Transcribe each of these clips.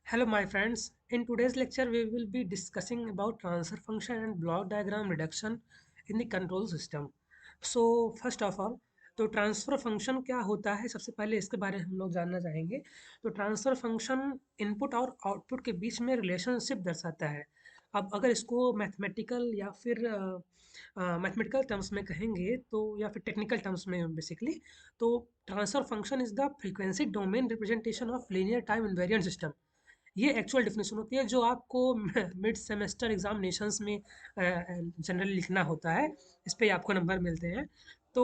Hello my friends, in today's lecture we will be discussing about transfer function and block diagram reduction in the control system. So first of all, तो transfer function क्या होता है सबसे पहले इसके बारे में हम लोग जानना चाहेंगे। तो ट्रांसफ़र फंक्शन इनपुट और आउटपुट के बीच में रिलेशनशिप दर्शाता है। अब अगर इसको मैथमेटिकल या फिर मैथमेटिकल टर्म्स में कहेंगे तो या फिर टेक्निकल टर्म्स में बेसिकली, तो transfer function is the frequency domain representation of linear time invariant system. ये एक्चुअल डेफिनेशन होती है जो आपको मिड सेमेस्टर एग्जामिनेशंस में जनरली लिखना होता है। इस पे आपको नंबर मिलते हैं। तो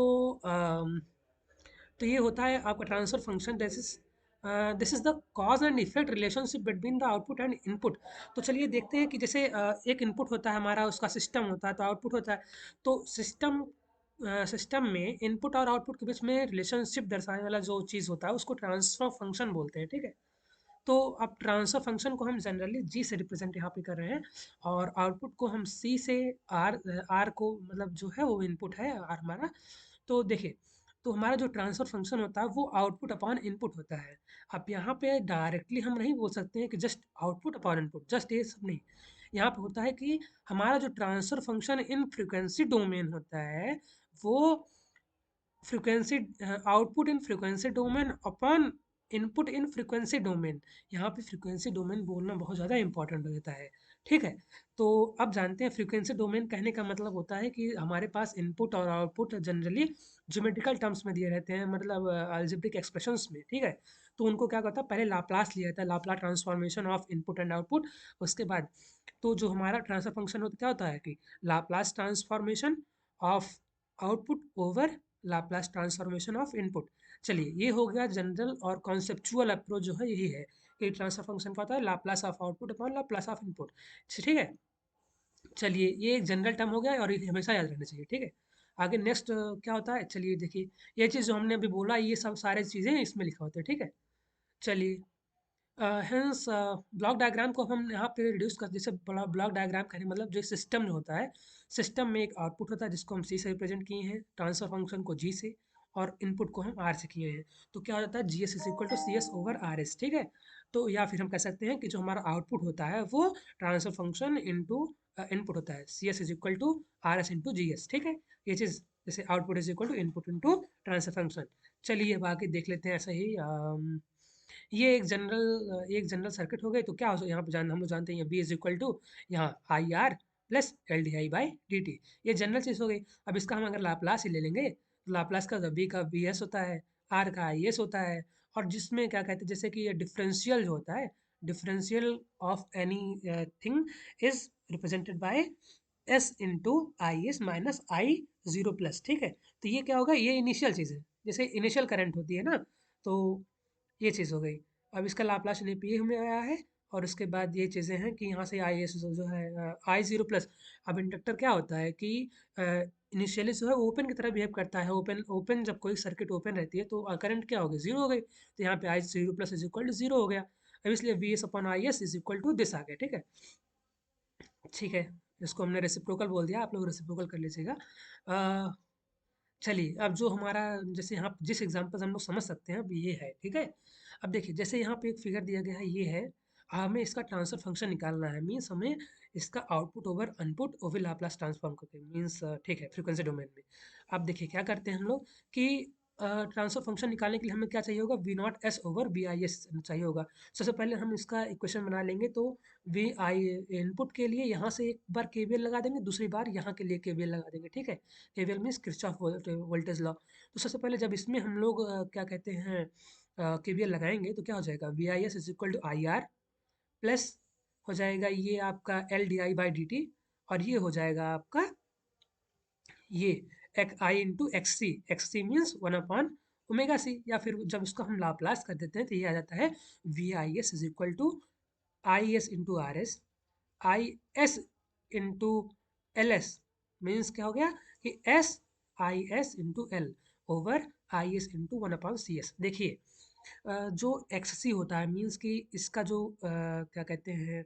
तो ये होता है आपका transfer function. This is the cause and effect relationship between the output and input. तो चलिए देखते हैं कि जैसे एक इनपुट होता है हमारा, उसका सिस्टम होता है, तो आउटपुट होता है। तो सिस्टम में इनपुट और आउटपुट के बीच में रिलेशनशिप दर्शाने वाला जो चीज़ होता है उसको ट्रांसफर फंक्शन बोलते हैं, ठीक है। तो अब ट्रांसफर फंक्शन को हम जनरली जी से रिप्रेजेंट यहाँ पे कर रहे हैं, और आउटपुट को हम सी से। आर आर को मतलब जो है वो इनपुट है आर हमारा। तो देखिए, तो हमारा जो ट्रांसफर फंक्शन होता है वो आउटपुट अपॉन इनपुट होता है। अब यहाँ पे डायरेक्टली हम नहीं बोल सकते हैं कि just output upon input, just ये सब नहीं। यहाँ पे होता है कि हमारा जो transfer function in frequency domain होता है वो frequency output in frequency domain upon input in frequency domain. यहाँ पे फ्रीक्वेंसी डोमेन बोलना बहुत ज़्यादा इंपॉर्टेंट होता है, ठीक है। तो अब जानते हैं फ्रीक्वेंसी डोमेन कहने का मतलब होता है कि हमारे पास इनपुट और आउटपुट जनरली ज्योमेट्रिकल टर्म्स में दिए रहते हैं, मतलब अलजेब्रिक एक्सप्रेशंस में, ठीक है। तो उनको क्या करता है, पहले लाप्लास लिया जाता है, Laplace transformation of input and output. उसके बाद तो जो हमारा ट्रांसफर फंक्शन होता क्या होता है कि Laplace transformation of output over Laplace transformation of input. चलिए, ये हो गया जनरल और कॉन्सेप्चुअल अप्रोच जो है यही है कि ट्रांसफर फंक्शन का होता है Laplace of output upon Laplace of input. ठीक है। चलिए, ये एक जनरल टर्म हो गया और ये हमेशा याद रहना चाहिए, ठीक है। आगे नेक्स्ट क्या होता है, चलिए देखिए, ये चीज़ जो हमने अभी बोला ये सब सारे चीज़ें इसमें लिखा होता है, ठीक है। चलिए, हेंस ब्लॉक डायग्राम को हम यहाँ पे रिड्यूस कर, जैसे ब्लॉक डायग्राम कहने मतलब जो सिस्टम जो होता है, सिस्टम में एक आउटपुट होता है जिसको हम सी से रिप्रेजेंट किए हैं, ट्रांसफर फंक्शन को जी से, और इनपुट को हम आर से किए हैं। तो क्या हो जाता है, G s is equal to C s over R s, ठीक है। तो या फिर हम कह सकते हैं कि जो हमारा आउटपुट होता है वो ट्रांसफर फंक्शन इंटू इनपुट होता है, C S is equal to R s into G s, ठीक है। ये चीज़ जैसे output is equal to input into transfer function. चलिए अब आगे देख लेते हैं ऐसा ही। ये एक जनरल सर्किट हो गई। तो क्या हो यहाँ पे हम लोग जानते हैं बी इज इक्वल टू यहाँ आई R plus L D I by D T. ये जनरल चीज़ हो गई। अब इसका हम अगर लाप्लास ही ले लेंगे तो लाप्लास का बी एस होता है, आर का आई एस होता है। और जिसमें क्या कहते हैं, जैसे कि ये डिफरेंशियल जो होता है, differential of any thing is represented by S into I S minus I zero plus, ठीक है। तो ये क्या होगा, ये इनिशियल चीज़ है, जैसे इनिशियल करंट होती है ना। तो ये चीज़ हो गई। अब इसका लाप्लास पी हमें आया है। और उसके बाद ये चीज़ें हैं कि यहाँ से आई एस जो है आई जीरो प्लस। अब इंडक्टर क्या होता है कि इनिशियली जो है ओपन की तरह बिहेव करता है। ओपन ओपन जब कोई सर्किट ओपन रहती है तो करंट क्या हो गई, जीरो हो गई। तो यहाँ पे I zero plus is equal to zero हो गया। अब इसलिए V S upon I S is equal to this आ गया, ठीक है। ठीक है, इसको हमने रेसिप्रोकल बोल दिया, आप लोग रेसिप्रोकल कर लीजिएगा। अ, चलिए, अब जो हमारा जैसे यहाँ जिस एग्जांपल से हम लोग समझ सकते हैं अब ये है, ठीक है। अब देखिए, जैसे यहाँ पे एक फिगर दिया गया है, ये है। हमें इसका ट्रांसफर फंक्शन निकालना है, मीन्स हमें इसका output over input over Laplace transform करके, मीन्स ठीक है, फ्रीक्वेंसी डोमेन में। अब देखिए क्या करते हैं हम लोग कि ट्रांसफर फंक्शन निकालने के लिए हमें क्या चाहिए होगा, V naught s over V I s चाहिए होगा। सबसे पहले हम इसका इक्वेशन बना लेंगे। तो वी आई इनपुट के लिए यहाँ से एक बार केवीएल लगा देंगे, दूसरी बार यहाँ के लिए केवीएल लगा देंगे, ठीक है। KVL means Kirchhoff voltage law. तो सबसे पहले जब इसमें हम लोग क्या कहते हैं केवीएल लगाएंगे तो क्या हो जाएगा, V I S is equal to I R plus हो जाएगा ये आपका L D I by D T. और ये हो जाएगा आपका ये एक I into X C means one upon omega C. या फिर जब उसको हम लाप्लास कर देते हैं तो ये आ जाता है V I S is equal to I S into R s, I S into L s, means क्या हो गया कि s I S into L over I S into one upon C s. देखिए, जो एक्स सी होता है means कि इसका जो क्या कहते हैं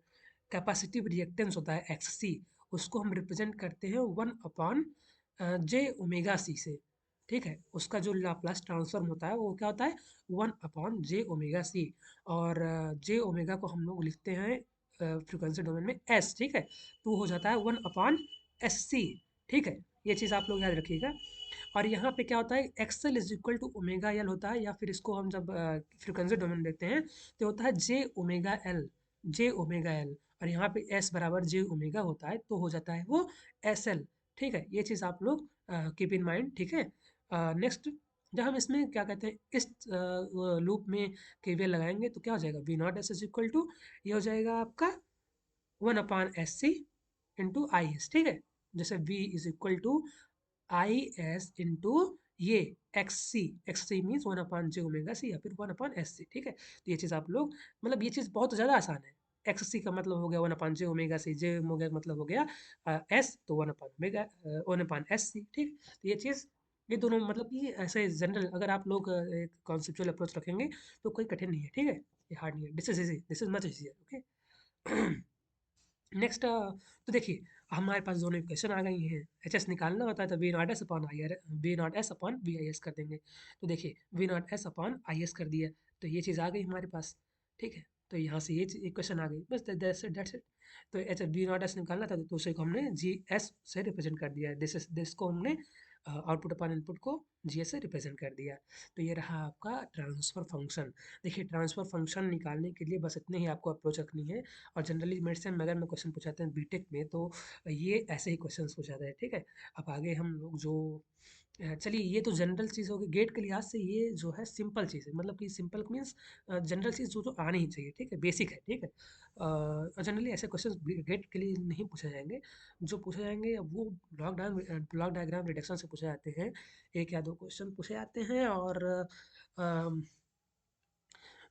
कैपेसिटिव रिएक्टेंस होता है एक्स सी, उसको हम रिप्रेजेंट करते हैं वन अपॉन जे ओमेगा सी से। ठीक है, उसका जो लाप्लास ट्रांसफॉर्म होता है वो क्या होता है 1/j ओमेगा सी। और जे ओमेगा को हम लोग लिखते हैं फ्रीक्वेंसी डोमेन में एस, ठीक है, तो वो हो जाता है 1/SC। ठीक है, ये चीज़ आप लोग याद रखिएगा। और यहाँ पे क्या होता है X L is equal to omega L होता है, या फिर इसको हम जब फ्रिक्वेंसी डोमेन देखते हैं तो होता है जे ओमेगा एल। और यहाँ पे एस बराबर जे ओमेगा होता है तो हो जाता है वो एस एल। ठीक है, ये चीज़ आप लोग कीप इन माइंड। ठीक है, नेक्स्ट जब हम इसमें क्या कहते हैं इस लूप में केवीएल लगाएंगे तो क्या हो जाएगा V naught s is equal to, ये हो जाएगा आपका 1/SC इंटू आई एस। ठीक है, जैसे V is equal to I S into ये X C means 1/j omega C या फिर 1/SC। ठीक है, तो ये चीज़ आप लोग मतलब ये चीज़ बहुत ज़्यादा आसान है। एक्स सी का मतलब हो गया 1/j ओमेगा सी, जे ओमेगा का मतलब हो गया एस, तो 1/एस सी। ठीक, तो ये चीज़ ये दोनों मतलब कि ऐसे जनरल अगर आप लोग एक कॉन्सेप्चुअल अप्रोच रखेंगे तो कोई कठिन नहीं है। ठीक है, ये हार्ड नहीं है, this is easy, this is much easier. Okay, next तो देखिए हमारे पास दोनों इक्वेशन आ गई हैं। एच एस निकालना होता है तो V naught s upon I R, V naught s upon V I s कर देंगे। तो देखिए V naught s upon I s कर दिया, तो ये चीज़ आ गई हमारे पास। ठीक है, तो यहाँ से ये इक्वेशन आ गई, बस दैट्स इट। तो एच वी नॉट एस निकालना था तो उसे को हमने जी एस से रिप्रेजेंट कर दिया है, दिस को हमने आउटपुट अपॉन इनपुट को जी एस से रिप्रेजेंट कर दिया। तो ये रहा आपका ट्रांसफर फंक्शन। देखिए ट्रांसफर फंक्शन निकालने के लिए बस इतने ही आपको अप्रोच रखनी है। और जनरली मेरे से अगर मैं क्वेश्चन पूछाते हैं बीटेक में तो ये ऐसे ही क्वेश्चंस पूछाते हैं। ठीक है, अब आगे हम लोग जो चलिए ये तो जनरल चीज़ होगी गेट के लिहाज से, ये जो है सिंपल चीज़ है, मतलब कि सिंपल मीन्स जनरल चीज़ जो जो आनी ही चाहिए। ठीक है, बेसिक है। ठीक है, जनरली ऐसे क्वेश्चंस गेट के लिए नहीं पूछे जाएंगे। जो पूछे जाएंगे वो ब्लॉक डायग्राम रिडक्शन से पूछे जाते हैं। एक या दो क्वेश्चन पूछे जाते हैं। और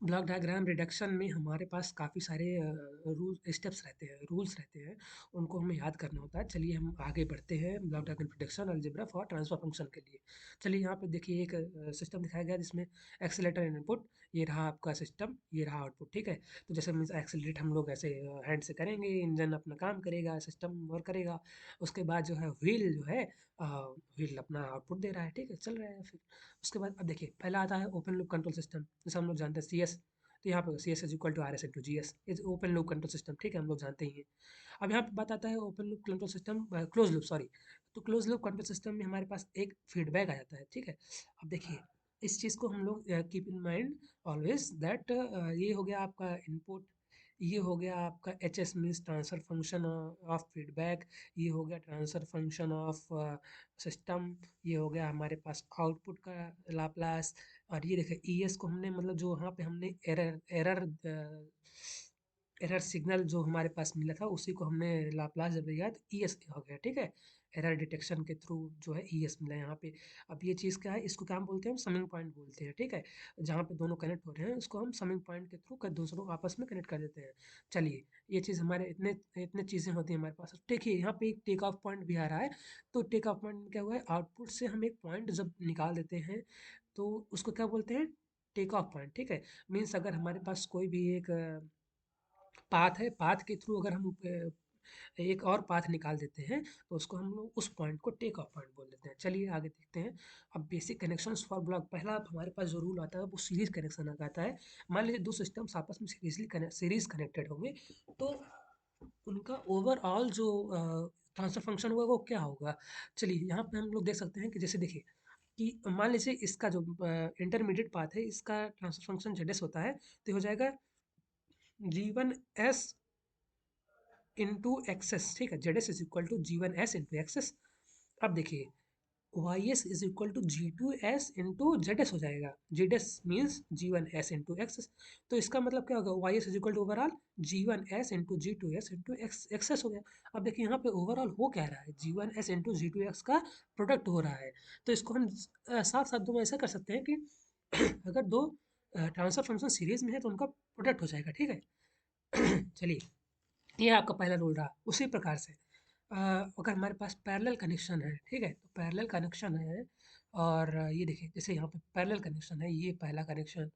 ब्लॉक डायग्राम रिडक्शन में हमारे पास काफ़ी सारे रूल स्टेप्स रहते हैं, रूल्स रहते हैं, उनको हमें याद करना होता है। चलिए हम आगे बढ़ते हैं block diagram reduction algebra for transfer function के लिए। चलिए यहाँ पे देखिए एक सिस्टम दिखाया गया जिसमें एक्सेलेरेटर इनपुट, ये रहा आपका सिस्टम, ये रहा आउटपुट। ठीक है, तो जैसे मीन्स एक्सेलरेट हम लोग ऐसे हैंड से करेंगे, इंजन अपना काम करेगा, सिस्टम वर्क करेगा। उसके बाद जो है व्हील जो है व्हील अपना आउटपुट दे रहा है। ठीक है, चल रहा है। फिर उसके बाद अब देखिए पहला आता है ओपन लूप कंट्रोल सिस्टम, जैसे हम लोग जानते हैं सी एस। तो यहाँ पे C S is equal to R s into G s, is open loop control system. ठीक है, हम लोग जानते ही हैं। अब यहाँ पे बात आता है open loop control system, close loop sorry. तो क्लोज लूप कंट्रोल सिस्टम में हमारे पास एक फीडबैक आ जाता है। ठीक है, अब देखिए इस चीज़ को हम लोग keep in mind always that ये हो गया आपका इनपुट, ये हो गया आपका H S means transfer function of feedback, ये हो गया ट्रांसफर फंक्शन ऑफ सिस्टम, ये हो गया हमारे पास आउटपुट का लाप्लास। और ये देखिए ई एस को हमने मतलब जो यहाँ पे हमने एरर एरर एरर सिग्नल जो हमारे पास मिला था उसी को हमने लाप्लास जब लिया तो ई एस हो गया। ठीक है, एरर डिटेक्शन के थ्रू जो है ई एस मिला यहाँ पे। अब ये चीज़ क्या है, इसको क्या हम बोलते हैं, हम समिंग पॉइंट बोलते हैं। ठीक है, जहाँ पे दोनों कनेक्ट हो रहे हैं उसको हम समिंग पॉइंट के थ्रू दूसरों आपस में कनेक्ट कर देते हैं। चलिए ये चीज़ हमारे इतने इतने चीज़ें होती हैं हमारे पास। देखिए यहाँ पे एक टेक ऑफ पॉइंट भी आ रहा है। तो टेक ऑफ पॉइंट में क्या हुआ है, आउटपुट से हम एक पॉइंट जब निकाल देते हैं तो उसको क्या बोलते हैं, टेक ऑफ पॉइंट। ठीक है, मीन्स अगर हमारे पास कोई भी एक पाथ है, पाथ के थ्रू अगर हम एक और पाथ निकाल देते हैं तो उसको हम लोग उस पॉइंट को टेक ऑफ पॉइंट बोल देते हैं। चलिए आगे देखते हैं। अब बेसिक कनेक्शंस फॉर ब्लॉक, पहला हमारे पास जो रूल आता है वो सीरीज कनेक्शन आता है। मान लीजिए दो सिस्टम्स आपस में सीरीज कनेक्टेड होंगे तो उनका ओवरऑल जो ट्रांसफर फंक्शन होगा वो क्या होगा। चलिए यहाँ पे हम लोग देख सकते हैं कि जैसे देखिए कि मान लीजिए इसका जो इंटरमीडिएट पाथ है इसका ट्रांसफर फंक्शन जेड एस होता है, तो ये हो जाएगा G one S into X s. ठीक है, Z s is equal to G one S into X s. अब देखिए Y s is equal to G two s into Z s हो जाएगा, Z s means G one S into X s. तो इसका मतलब क्या होगा, Y s is equal to overall G one S into G two s into X s हो गया। अब देखिए यहाँ पे ओवरऑल हो क्या रहा है, G one S into G two X का प्रोडक्ट हो रहा है। तो इसको हम साथ साथ दो में ऐसा कर सकते हैं कि अगर दो ट्रांसफर फंक्शन सीरीज में है तो उनका प्रोडक्ट हो जाएगा। ठीक है, चलिए ये आपका पहला रूल रहा। उसी प्रकार से अगर हमारे पास पैरेलल कनेक्शन है, ठीक है, तो पैरेलल कनेक्शन है और ये देखिए जैसे यहाँ पे पैरेलल कनेक्शन है, ये पहला कनेक्शन,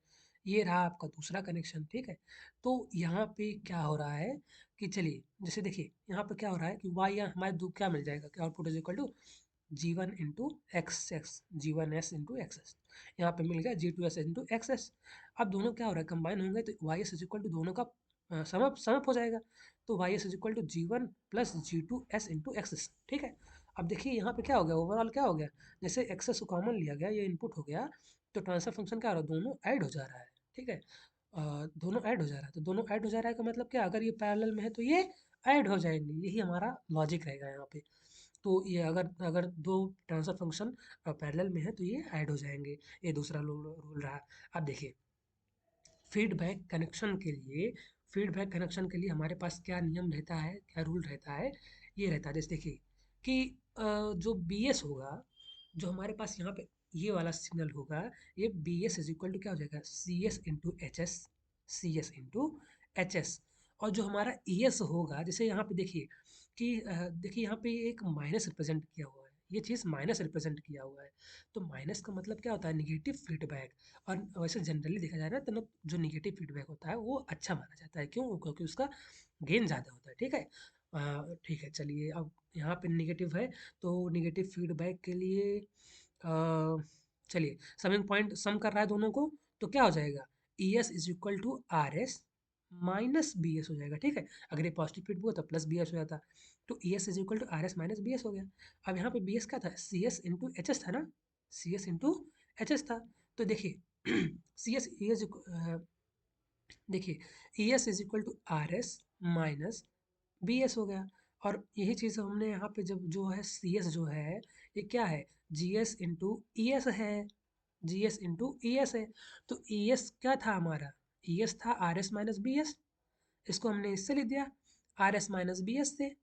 ये रहा आपका दूसरा कनेक्शन। ठीक है, तो यहाँ पे क्या हो रहा है कि चलिए जैसे देखिए यहाँ पे क्या हो रहा है कि वाई या हमारे दो क्या मिल जाएगा कि output is equal to G1 into X X, G1s into X s, यहाँ पे मिल गया G2s इंटू एक्स एस। अब दोनों क्या हो रहा है, कंबाइन होंगे तो Y s is equal to दोनों का समअप समअप हो जाएगा, तो Y s is equal to G1 plus G2s into X s, ठीक है। अब देखिए यहाँ पे क्या हो गया, ओवरऑल क्या हो गया, जैसे एक्स एस को कॉमन लिया गया, ये इनपुट हो गया, तो ट्रांसफर फंक्शन क्या हो रहा है, दोनों ऐड हो जा रहा है, ठीक है। दोनों ऐड हो जा रहा है, तो दोनों ऐड हो जा रहा है का मतलब क्या, अगर ये पैरेलल में है तो ये ऐड हो जाएंगे, यही हमारा लॉजिक रहेगा यहाँ पे। तो ये अगर अगर दो ट्रांसफर फंक्शन पैरेलल में है तो ये ऐड हो जाएंगे, ये दूसरा रूल रहा। अब देखिए फीडबैक कनेक्शन के लिए, फीडबैक कनेक्शन के लिए हमारे पास क्या नियम रहता है, क्या रूल रहता है, ये रहता है जैसे देखिए कि जो बी एस होगा, जो हमारे पास यहाँ पे ये वाला सिग्नल होगा, ये B s is equal to क्या हो जाएगा, C S into H s, C S into H s. और जो हमारा ई एस होगा, जैसे यहाँ पे देखिए कि देखिए यहाँ पे एक माइनस रिप्रेजेंट किया हुआ है, ये चीज़ माइनस रिप्रेजेंट किया हुआ है, तो माइनस का मतलब क्या होता है, निगेटिव फीडबैक। और वैसे जनरली देखा जाए ना तो जो निगेटिव फीडबैक होता है वो अच्छा माना जाता है, क्यों, क्योंकि उसका गेन ज़्यादा होता है, ठीक है। ठीक है, चलिए अब यहाँ पे निगेटिव है, तो निगेटिव फीडबैक के लिए चलिए समिंग पॉइंट सम कर रहा है दोनों को, तो क्या हो जाएगा, E s is equal to R S minus B s हो जाएगा, ठीक है। अगर ये पॉजिटिव फीडबैक होता प्लस बी एस हो जाता, तो E s is equal to R S minus B s हो गया। अब यहाँ पे बी एस क्या था, C S into H s था ना, C S into H s था, तो देखिए सी एस ई एस, देखिए E s is equal to R S minus B s हो गया। और यही चीज़ हमने यहाँ पे जब जो है सी एस जो है, ये क्या है, G S into E S है, G S into E S है। तो ई एस क्या था हमारा, ई एस था R S minus B S, इसको हमने इससे लिख दिया R S minus B S से,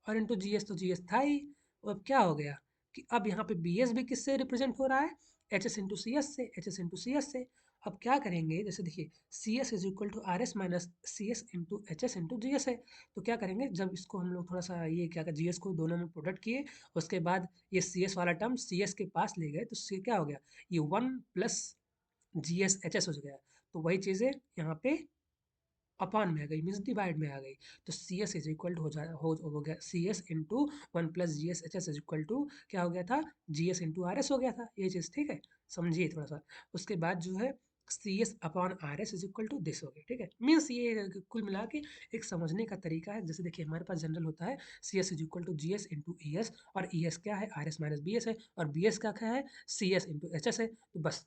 और इंटू जी एस, तो जी एस था ही। और अब क्या हो गया कि अब यहाँ पे बी एस भी किससे रिप्रेजेंट हो रहा है, H S into C S से, H S into C S से। अब क्या करेंगे, जैसे देखिए C S is equal to R S minus C S into H S into G S है, तो क्या करेंगे, जब इसको हम लोग थोड़ा सा ये क्या जी एस को दोनों में प्रोडक्ट किए, उसके बाद ये सी एस वाला टर्म सी एस के पास ले गए, तो सी क्या हो गया, ये one plus G s H S हो गया। तो वही चीज़ें यहाँ पे अपान में आ गई, मीन्स डिवाइड में आ गई, तो C S is equal to हो गया C S into one plus G s H s is equal to क्या हो गया था, G S into R s हो गया था, ये चीज़ ठीक है, समझिए थोड़ा सा। उसके बाद जो है C s upon R s is equal to this हो गया, ठीक है, मीन्स ये कुल मिला के एक समझने का तरीका है। जैसे देखिए हमारे पास जनरल होता है C S is equal to G S into E s, और ई एस क्या है, R S minus B s है, और बी एस क्या है, C S into H s है। तो बस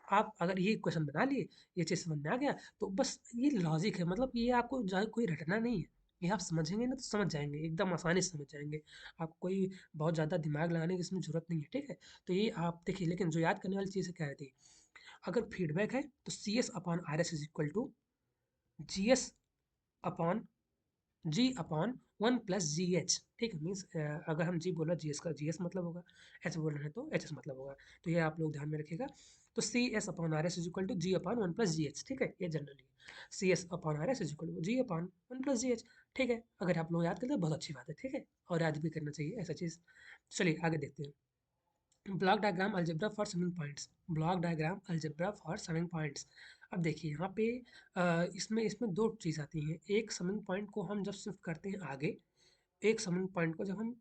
आप अगर ये क्वेश्चन बना लिए, ये चीज़ समझ में आ गया, तो बस ये लॉजिक है, मतलब ये आपको ज़्यादा कोई रटना नहीं है, ये आप समझेंगे ना तो समझ जाएंगे, एकदम आसानी से समझ जाएंगे। आपको कोई बहुत ज़्यादा दिमाग लगाने की इसमें ज़रूरत नहीं है, ठीक है। तो ये आप देखिए, लेकिन जो याद करने वाली चीज़ क्या रहती है, अगर फीडबैक है तो C s upon R s is equal to G s upon G upon one plus G H, ठीक है, मीन्स अगर हम जी बोल रहे हैं जी एस का जी एस मतलब होगा, एच बोल रहे हैं तो एच एस मतलब होगा, तो ये आप लोग ध्यान में रखिएगा। तो C s upon R s is equal to G upon one plus G H, ठीक है, ये generally C s upon R s is equal to G upon one plus G H, ठीक है। अगर आप लोग याद करते हैं बहुत अच्छी बात है, ठीक है, और याद भी करना चाहिए ऐसा चीज़। चलिए आगे देखते हैं, block diagram algebra for summing points, block diagram algebra for summing points. अब देखिए यहाँ पे इसमें इसमें दो चीज़ आती हैं, एक समिंग पॉइंट को हम जब शिफ्ट करते हैं आगे, एक समिंग पॉइंट को जब हम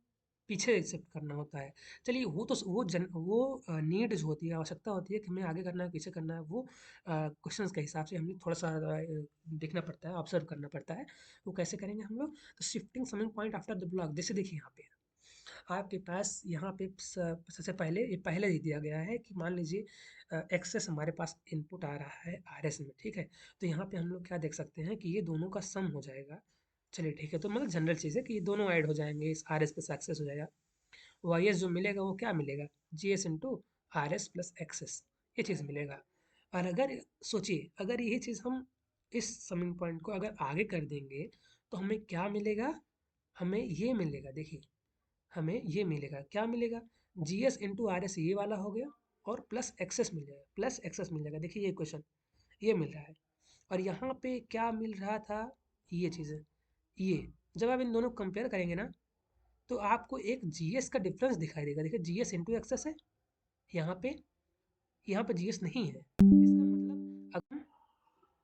पीछे शिफ्ट करना होता है। चलिए वो तो वो नीड जो होती है, आवश्यकता होती है कि हमें आगे करना है पीछे करना है, वो क्वेश्चंस के हिसाब से हमें थोड़ा सा देखना पड़ता है, ऑब्जर्व करना पड़ता है। वो कैसे करेंगे हम लोग, तो shifting summing point after the block, जैसे देखिए यहाँ पे आपके पास यहाँ पे सबसे पहले ये पहले ही दिया गया है कि मान लीजिए एक्सेस हमारे पास इनपुट आ रहा है आर एस में, ठीक है। तो यहाँ पे हम लोग क्या देख सकते हैं कि ये दोनों का सम हो जाएगा। चलिए ठीक है, तो मतलब जनरल चीज़ है कि ये दोनों ऐड हो जाएंगे, इस आर एस पे सक्सेस हो जाएगा, वाई एस जो मिलेगा वो क्या मिलेगा, G S into R s plus X s, ये चीज़ मिलेगा। और अगर सोचिए अगर यही चीज़ हम इस समिंग पॉइंट को अगर आगे कर देंगे, तो हमें क्या मिलेगा, हमें ये मिलेगा, देखिए हमें ये मिलेगा, क्या मिलेगा, G S into R S ये वाला हो गया, और प्लस एक्सेस मिल जाएगा, प्लस एक्सेस मिल जाएगा, देखिए ये क्वेश्चन ये मिल रहा है। और यहाँ पे क्या मिल रहा था, ये चीज़ें, ये जब आप इन दोनों कंपेयर करेंगे ना, तो आपको एक जी एस का डिफरेंस दिखाई देगा, देखिए जी एस इंटू एक्सेस है यहाँ पे, यहाँ पे जी एस नहीं है,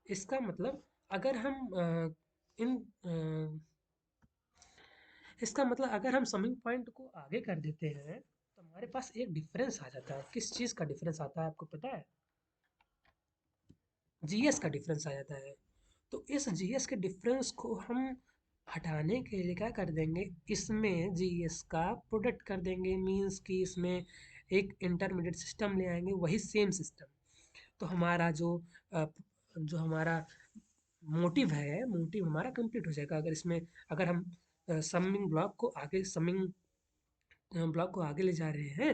इसका मतलब अगर हम इन इसका मतलब अगर हम समिंग पॉइंट को आगे कर देते हैं, तो हमारे पास एक डिफरेंस आ जाता है। किस चीज़ का डिफरेंस आता है आपको पता है? जीएस का डिफरेंस आ जाता है। तो इस जीएस के डिफरेंस को हम हटाने के लिए क्या कर देंगे, इसमें जीएस का प्रोडक्ट कर देंगे, मीन्स कि इसमें एक इंटरमीडिएट सिस्टम ले आएंगे, वही सेम सिस्टम। तो हमारा अ, जो हमारा मोटिव हमारा कंप्लीट हो जाएगा। अगर इसमें अगर हम समिंग ब्लॉक को आगे ले जा रहे हैं,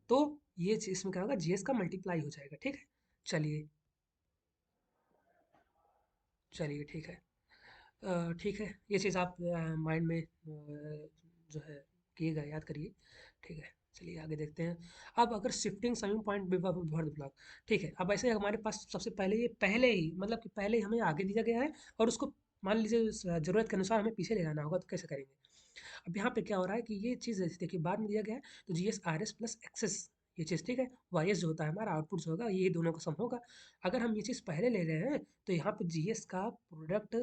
तो ये चीज़ इसमें क्या होगा, जीएस का मल्टीप्लाई हो जाएगा। ठीक है, चलिए चलिए ठीक है। ठीक है, ये चीज़ आप माइंड में जो है किएगा, याद करिए। ठीक है, चलिए आगे देखते हैं। अब अगर shifting summing point before the block, ठीक है, अब ऐसे हमारे पास सबसे पहले ये पहले ही मतलब कि पहले ही हमें आगे दिया गया है, और उसको मान लीजिए ज़रूरत के अनुसार हमें पीछे ले जाना होगा, तो कैसे करेंगे? अब यहाँ पे क्या हो रहा है कि ये चीज़ देखिए बाद में दिया गया है, तो G s R s plus X s, ये चीज़ ठीक है। वाई एस जो होता है हमारा आउटपुट जो होगा, ये दोनों का सम होगा। अगर हम ये चीज़ पहले ले रहे हैं, तो यहाँ पे जी एस का प्रोडक्ट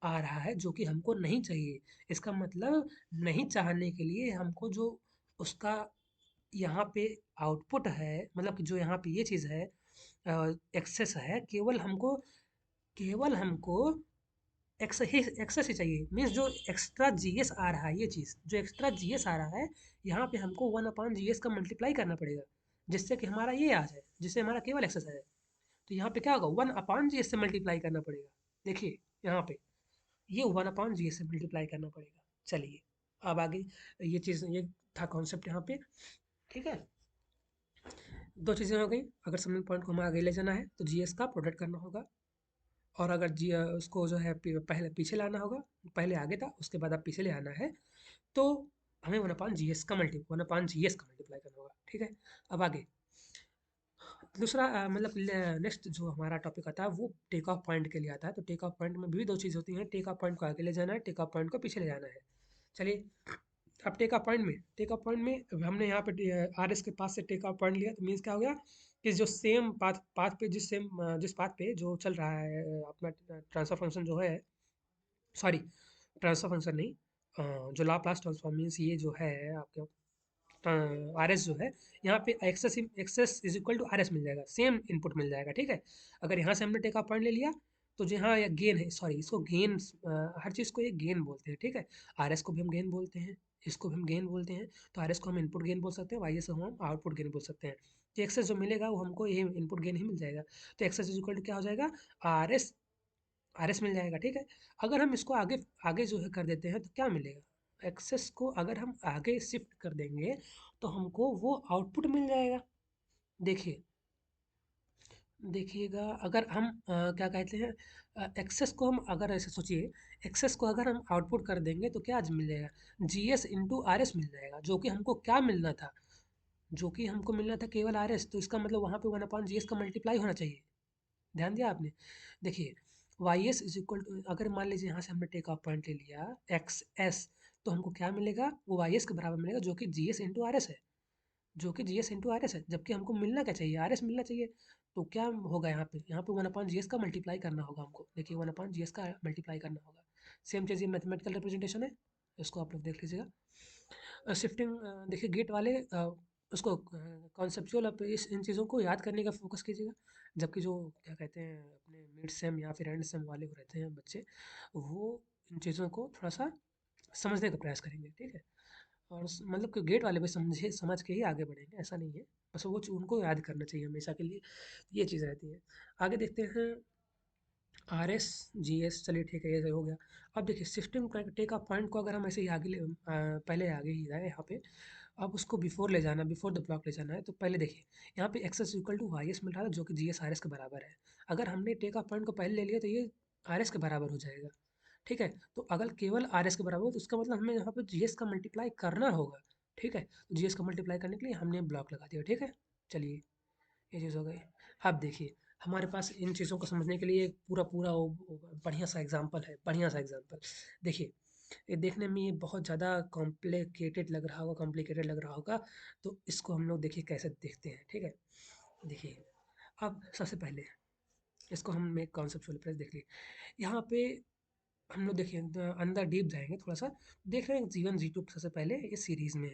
आ रहा है, जो कि हमको नहीं चाहिए। इसका मतलब नहीं चाहने के लिए हमको जो उसका यहाँ पे आउटपुट है, मतलब कि जो यहाँ पे ये चीज़ है, एक्सेस है, केवल हमको एक्सेस ही चाहिए। मीन्स जो एक्स्ट्रा जीएस आ रहा है, ये चीज़ जो एक्स्ट्रा जीएस आ रहा है, यहाँ पे हमको 1/जीएस का मल्टीप्लाई करना पड़ेगा, जिससे कि हमारा ये आ जाए, जिससे हमारा केवल एक्सेस आ जाए। तो यहाँ पे क्या होगा, 1/जीएस से मल्टीप्लाई करना पड़ेगा। देखिए यहाँ पे ये 1/जीएस से मल्टीप्लाई करना पड़ेगा। चलिए अब आगे, ये चीज़ ये था कॉन्सेप्ट यहाँ पे। ठीक है, दो चीज़ें हो गई। अगर समिंग पॉइंट को हमें आगे ले जाना है, तो जीएस का प्रोडक्ट करना होगा, और अगर उसको जो है पहले पीछे लाना होगा, पहले आगे था उसके बाद अब पीछे ले आना है, तो हमें 1/जीएस का मल्टीप्लाई करना होगा। ठीक है, अब आगे दूसरा मतलब नेक्स्ट जो हमारा टॉपिक आता है, वो टेक ऑफ पॉइंट के लिए आता है। तो टेक ऑफ पॉइंट में भी दो चीज़ होती हैं, टेक ऑफ पॉइंट को आगे ले जाना है, टेक ऑफ पॉइंट को पीछे ले जाना है। चलिए, अब टेक ऑफ पॉइंट में हमने यहाँ पे आर एस के पास से टेक ऑफ पॉइंट लिया, तो मीन्स क्या हो गया कि जो सेम पाथ पाथ पे जिस पाथ पे जो चल रहा है अपना ट्रांसफर फंक्शन जो है, सॉरी ट्रांसफर फंक्शन नहीं, जो लाप्लास ट्रांसफॉर्म मीन्स ये जो है आपके आर एस जो है, यहाँ पे X S is equal to R S मिल जाएगा, सेम इनपुट मिल जाएगा। ठीक है, अगर यहाँ से हमने टेक ऑफ पॉइंट ले लिया, तो जो यहाँ या गेन है, सॉरी इसको गेन, हर चीज़ को एक गेन बोलते हैं। ठीक है, आर एस को भी हम गेन बोलते हैं, इसको भी हम गेन बोलते हैं। तो आर एस को हम इनपुट गेन बोल सकते हैं, वाई एस को हम आउटपुट गेन बोल सकते हैं। तो एक्सेस जो मिलेगा वो हमको ये इनपुट गेन ही मिल जाएगा। तो एक्सेस इज इक्वल टू क्या हो जाएगा, आर एस, आर एस मिल जाएगा। ठीक है, अगर हम इसको आगे आगे जो है कर देते हैं, तो क्या मिलेगा, एक्सेस को अगर हम आगे शिफ्ट कर देंगे, तो हमको वो आउटपुट मिल जाएगा। देखिए, देखिएगा, अगर हम क्या कहते हैं, एक्सेस को हम अगर ऐसे सोचिए, एक्सेस को अगर हम आउटपुट कर देंगे, तो क्या आज मिल जाएगा, G S into R S मिल जाएगा, जो कि हमको क्या मिलना था, जो कि हमको मिलना था केवल आर एस। तो इसका मतलब वहाँ पे 1/जीएस का मल्टीप्लाई होना चाहिए। ध्यान दिया आपने? देखिए, Y s is equal to, अगर मान लीजिए यहाँ से हमने टेक ऑफ पॉइंट ले लिया एक्स एस, तो हमको क्या मिलेगा, वो वाई एस के बराबर मिलेगा, जो कि G S into R S है, जो कि G S into R S है। जबकि हमको मिलना क्या चाहिए, आर एस मिलना चाहिए। तो क्या होगा यहाँ पे 1/जीएस का मल्टीप्लाई करना होगा हमको। देखिए 1/जीएस का मल्टीप्लाई करना होगा। सेम चीज़ ये मैथमेटिकल रिप्रेजेंटेशन है, इसको आप लोग देख लीजिएगा। शिफ्टिंग, देखिए गेट वाले उसको कॉन्सेप्चुअल, आप इस इन चीज़ों को याद करने का फोकस कीजिएगा। जबकि जो क्या कहते हैं अपने मिड सेम या फिर एंड सेम वाले हो रहते हैं बच्चे, वो इन चीज़ों को थोड़ा सा समझने का प्रयास करेंगे। ठीक है, और मतलब कि गेट वाले भी समझ के ही आगे बढ़ेंगे, ऐसा नहीं है। बस वो उनको याद करना चाहिए हमेशा के लिए, ये चीज़ रहती है। आगे देखते हैं आर एस जी एस, चलिए ठीक है, ये हो गया। अब देखिए शिफ्टिंग टेक ऑफ पॉइंट को अगर हम ऐसे ही पहले आगे ही जाए यहाँ पे, अब उसको बिफोर द ब्लॉक ले जाना है, तो पहले देखिए यहाँ पे X S equal to Y S मिल रहा था, जो कि जी एस आर एस के बराबर है। अगर हमने टेक ऑफ पॉइंट को पहले ले लिया, तो ये आर एस के बराबर हो जाएगा। ठीक है, तो अगर केवल आर एस के बराबर हो, तो उसका मतलब हमें यहाँ पे जी एस का मल्टीप्लाई करना होगा। ठीक है, तो जी एस का मल्टीप्लाई करने के लिए हमने ब्लॉक लगा दिया। ठीक है, चलिए ये चीज़ हो गई। अब देखिए, हमारे पास इन चीज़ों को समझने के लिए एक पूरा पूरा वो बढ़िया सा एग्जांपल है, बढ़िया सा एग्जांपल। देखिए, ये देखने में ये बहुत ज़्यादा कॉम्प्लिकेटेड लग रहा होगा, तो इसको हम लोग देखिए कैसे देखते हैं। ठीक है, देखिए, अब सबसे पहले इसको हम एक कॉन्सेप्चुअल प्रेस देख लिए। यहाँ पे हम लोग देखिए अंदर डीप जाएंगे थोड़ा सा, देख रहे हैं जी वन जी टू, सबसे पहले ये सीरीज में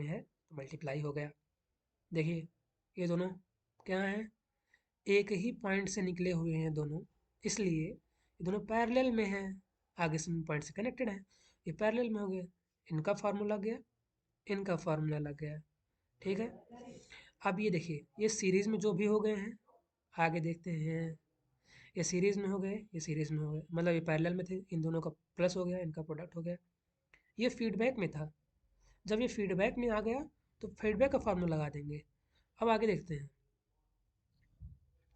है, तो मल्टीप्लाई हो गया। देखिए ये दोनों क्या हैं, एक ही पॉइंट से निकले हुए हैं दोनों, इसलिए ये दोनों पैरेलल में हैं, आगे से पॉइंट से कनेक्टेड हैं, ये पैरेलल में हो गए, इनका फार्मूला गया, इनका फार्मूला लग गया। ठीक है, अब ये देखिए ये सीरीज में जो भी हो गए हैं, आगे देखते हैं, ये सीरीज में हो गए, ये सीरीज में हो गए, मतलब ये पैरेलल में थे, इन दोनों का प्लस हो गया, इनका प्रोडक्ट हो गया। ये फीडबैक में था, जब ये फीडबैक में आ गया तो फीडबैक का फार्मूला लगा देंगे। अब आगे देखते हैं,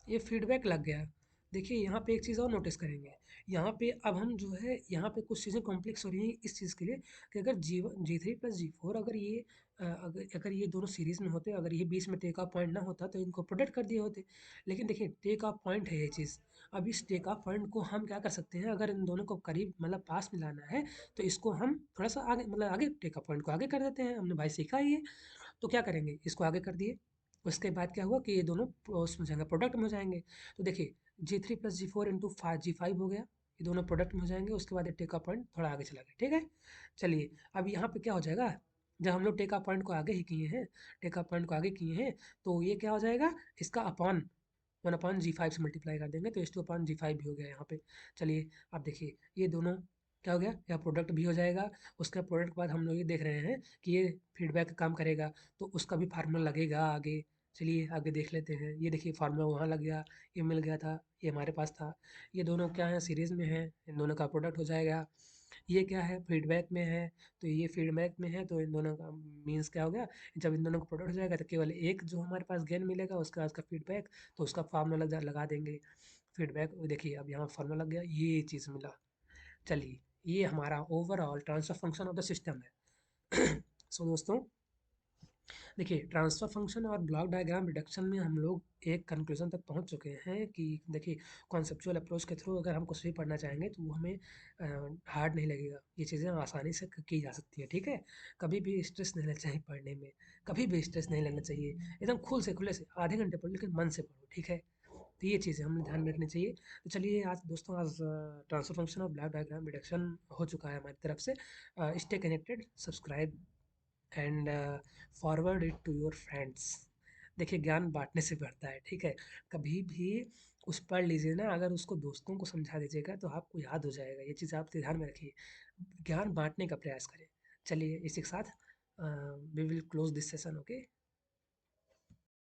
ये फीडबैक लग गया। देखिए यहाँ पे एक चीज़ और नोटिस करेंगे, यहाँ पे अब हम जो है यहाँ पे कुछ चीज़ें कॉम्प्लेक्स हो रही हैं इस चीज़ के लिए कि अगर जी थ्री प्लस जी फोर अगर ये अगर ये दोनों सीरीज़ में होते, अगर ये बीच में टेक ऑफ पॉइंट ना होता तो इनको प्रोडक्ट कर दिए होते। लेकिन देखिए टेक ऑफ पॉइंट है ये चीज़, अब इस टेक ऑफ पॉइंट को हम क्या कर सकते हैं, अगर इन दोनों को करीब मतलब पास में लाना है तो इसको हम थोड़ा सा आगे मतलब आगे टेक ऑफ पॉइंट को आगे कर देते हैं, हमने भाई सीखा ही है। तो क्या करेंगे, इसको आगे कर दिए, उसके बाद क्या हुआ कि ये दोनों उसमें हो जाएंगे, प्रोडक्ट में हो जाएंगे। तो देखिए जी थ्री प्लस जी फोर इंटू जी फाइव हो गया, ये दोनों प्रोडक्ट में हो जाएंगे। उसके बाद ये टेका पॉइंट थोड़ा आगे चला गया। ठीक है, चलिए अब यहाँ पे क्या हो जाएगा, जब हम लोग टेका पॉइंट को आगे ही किए हैं, टेका पॉइंट को आगे किए हैं, तो ये क्या हो जाएगा, इसका अपॉन वन अपॉन जी फाइव से मल्टीप्लाई कर देंगे, तो एस टू अपॉन जी फाइव भी हो गया यहाँ पे। चलिए अब देखिए ये दोनों क्या हो गया, यह प्रोडक्ट भी हो जाएगा। उसका प्रोडक्ट के बाद हम लोग ये देख रहे हैं कि ये फीडबैक का काम करेगा, तो उसका भी फार्मूला लगेगा आगे। चलिए आगे देख लेते हैं, ये देखिए फार्मूला वहाँ लग गया, ये मिल गया था, ये हमारे पास था। ये दोनों क्या है, सीरीज़ में है, इन दोनों का प्रोडक्ट हो जाएगा। ये क्या है, फीडबैक में है, तो ये फीडबैक में है, तो इन दोनों का मीन्स क्या हो गया, जब इन दोनों का प्रोडक्ट हो जाएगा तो केवल एक जो हमारे पास गेन मिलेगा, उसका उसका फीडबैक, तो उसका फार्मूला लगा देंगे। फीडबैक देखिए अब यहाँ फार्मूला लग गया, ये चीज़ मिला। चलिए ये हमारा overall transfer function of the system है। सो दोस्तों देखिए ट्रांसफर फंक्शन और ब्लॉक डायग्राम रिडक्शन में हम लोग एक कंक्लूजन तक पहुंच चुके हैं कि देखिए कॉन्सेप्चुअल अप्रोच के थ्रू अगर हम कुछ भी पढ़ना चाहेंगे तो वो हमें हार्ड नहीं लगेगा, ये चीज़ें आसानी से की जा सकती है। ठीक है, कभी भी स्ट्रेस नहीं लेना चाहिए पढ़ने में, कभी भी स्ट्रेस नहीं लेना चाहिए, एकदम खुले से आधे घंटे पढ़ो लेकिन मन से पढ़ो। ठीक है, तो ये चीज़ें हमें ध्यान में रखनी चाहिए। तो चलिए आज दोस्तों, आज ट्रांसफर फंक्शन और ब्लॉक डायग्राम रिडक्शन हो चुका है हमारी तरफ से। Stay connected, subscribe and forward it to your friends. देखिए ज्ञान बांटने से बढ़ता है। ठीक है, कभी भी उस पढ़ लीजिए ना, अगर उसको दोस्तों को समझा दीजिएगा तो आपको याद हो जाएगा, ये चीज़ आप ध्यान में रखिए, ज्ञान बांटने का प्रयास करें। चलिए इसी के साथ we will close this session. Okay.